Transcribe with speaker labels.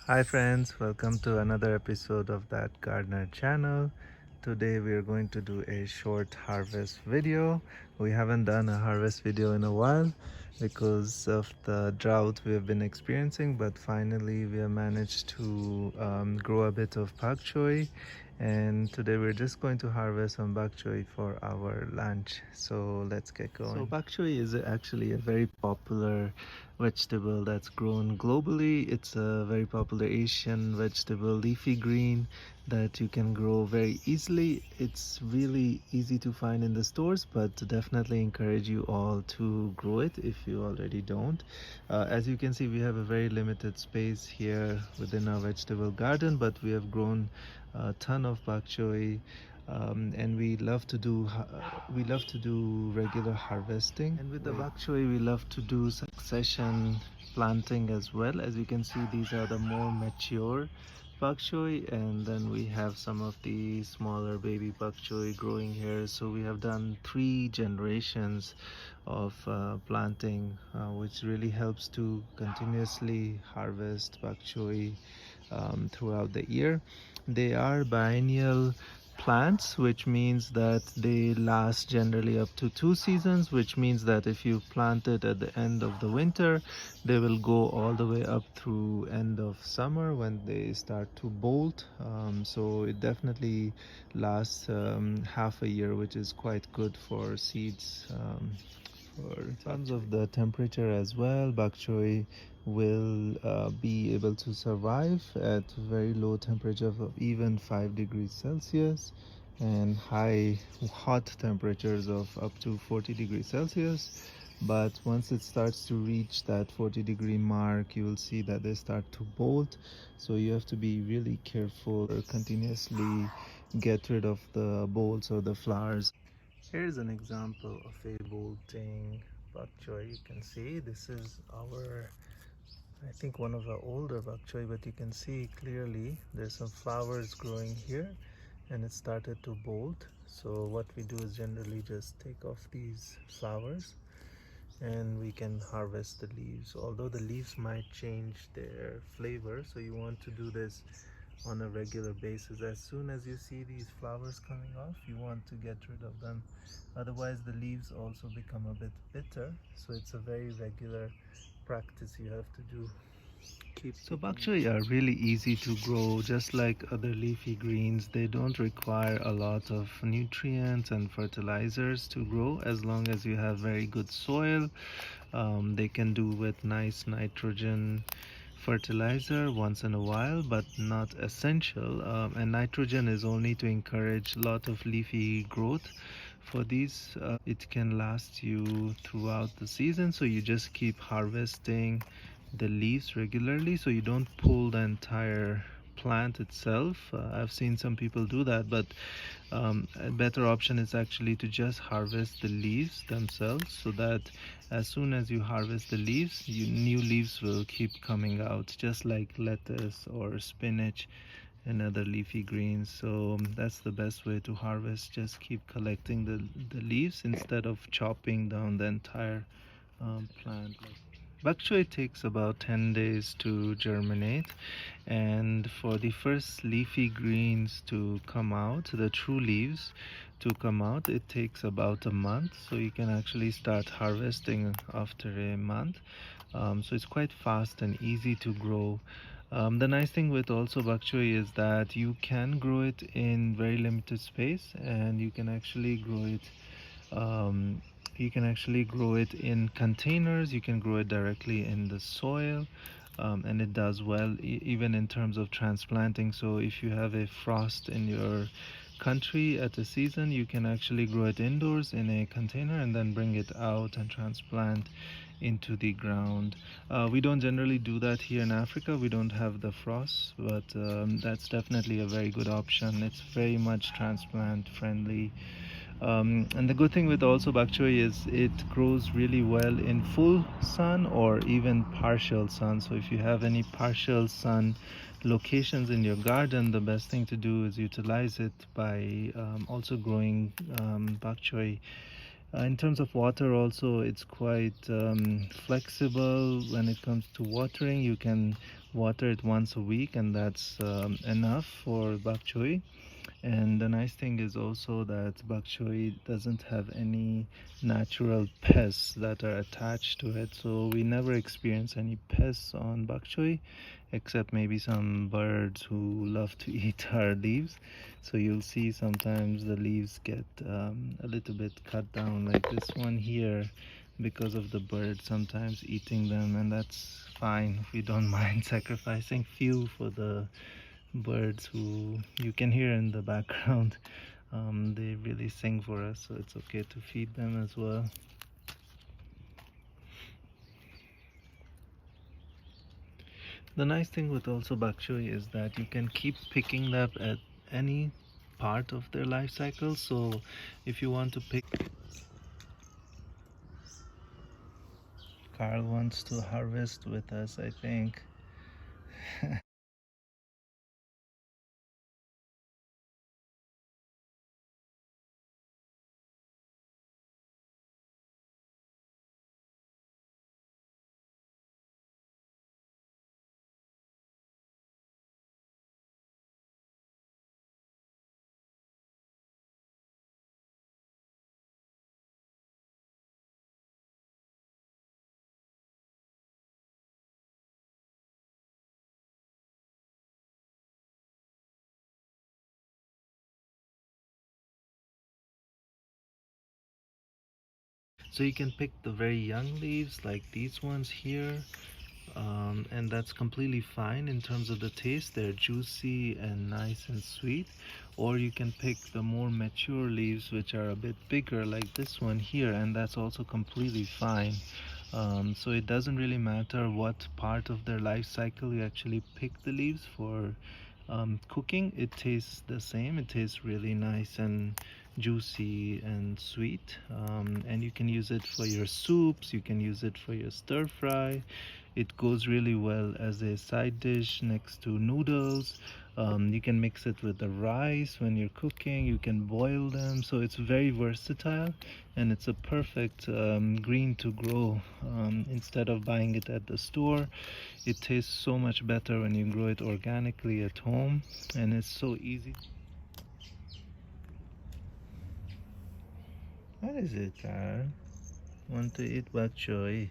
Speaker 1: Hi friends, welcome to another episode of That Gardener channel. Today we are going to do a short harvest video. We haven't done a harvest video in a while because of the drought we have been experiencing, but finally we have managed to grow a bit of pak choy, and today we're just going to harvest some bok choy for our lunch. So let's get going. So bok choy is actually a very popular vegetable that's grown globally. It's a very popular Asian vegetable, leafy green, that you can grow very easily. It's really easy to find in the stores, but definitely encourage you all to grow it if you already don't. As you can see, we have a very limited space here within our vegetable garden, but we have grown a ton of bok choy, and we love to do regular harvesting. And with the bok choy, we love to do succession planting as well. As you can see, these are the more mature bok choy, and then we have some of the smaller baby bok choy growing here. So we have done 3 generations of planting, which really helps to continuously harvest bok choy throughout the year. They are biennial plants, which means that they last generally up to 2 seasons, which means that if you plant it at the end of the winter, they will go all the way up through end of summer when they start to bolt. So it definitely lasts half a year, which is quite good for seeds. In terms of the temperature as well, bok choy will be able to survive at very low temperature of even 5 degrees Celsius and hot temperatures of up to 40 degrees Celsius. But once it starts to reach that 40-degree mark, you will see that they start to bolt. So you have to be really careful or continuously get rid of the bolts or the flowers. Here's an example of a bolting bok choy. You can see this is I think one of the older bok choy, but you can see clearly there's some flowers growing here and it started to bolt. So what we do is generally just take off these flowers and we can harvest the leaves, although the leaves might change their flavor. So you want to do this on a regular basis. As soon as you see these flowers coming off, you want to get rid of them, otherwise the leaves also become a bit bitter. So it's a very regular practice you have to do. So bok choy are really easy to grow, just like other leafy greens. They don't require a lot of nutrients and fertilizers to grow, as long as you have very good soil. They can do with nice nitrogen fertilizer once in a while, but not essential. And nitrogen is only to encourage a lot of leafy growth. For these, it can last you throughout the season, so you just keep harvesting the leaves regularly, so you don't pull the entire plant itself. I've seen some people do that, but a better option is actually to just harvest the leaves themselves, so that as soon as you harvest the leaves, new leaves will keep coming out, just like lettuce or spinach and other leafy greens. So that's the best way to harvest. Just keep collecting the leaves instead of chopping down the entire plant. Bok choy takes about 10 days to germinate, and for the first leafy greens to come out, the true leaves to come out, it takes about a month. So you can actually start harvesting after a month. So it's quite fast and easy to grow. The nice thing with also bok choy is that you can grow it in very limited space, and um, you can actually grow it in containers. You can grow it directly in the soil, and it does well even in terms of transplanting. So if you have a frost in your country at a season, you can actually grow it indoors in a container and then bring it out and transplant into the ground. We don't generally do that here in Africa. We don't have the frost, but that's definitely a very good option. It's very much transplant friendly. And the good thing with also bok choy is it grows really well in full sun or even partial sun. So if you have any partial sun locations in your garden, the best thing to do is utilize it by also growing bok choy. In terms of water also, it's quite flexible when it comes to watering. You can water it once a week, and that's enough for bok choy. And the nice thing is also that bok choy doesn't have any natural pests that are attached to it, so we never experience any pests on bok choy, except maybe some birds who love to eat our leaves. So you'll see sometimes the leaves get a little bit cut down, like this one here, because of the bird sometimes eating them, and that's fine. We don't mind sacrificing fuel for the birds who you can hear in the background. They really sing for us, so it's okay to feed them as well. The nice thing with also bok choy is that you can keep picking them at any part of their life cycle. So if you want to pick, Carl wants to harvest with us, I think. So you can pick the very young leaves like these ones here, and that's completely fine in terms of the taste. They're juicy and nice and sweet. Or you can pick the more mature leaves, which are a bit bigger, like this one here, and that's also completely fine. So it doesn't really matter what part of their life cycle you actually pick the leaves for. Cooking, it tastes the same. It tastes really nice and juicy and sweet, and you can use it for your soups, you can use it for your stir fry. It goes really well as a side dish next to noodles. You can mix it with the rice when you're cooking, you can boil them, so it's very versatile, and it's a perfect green to grow. Instead of buying it at the store, it tastes so much better when you grow it organically at home, and it's so easy. What is it, Carl? Want to eat bok choy?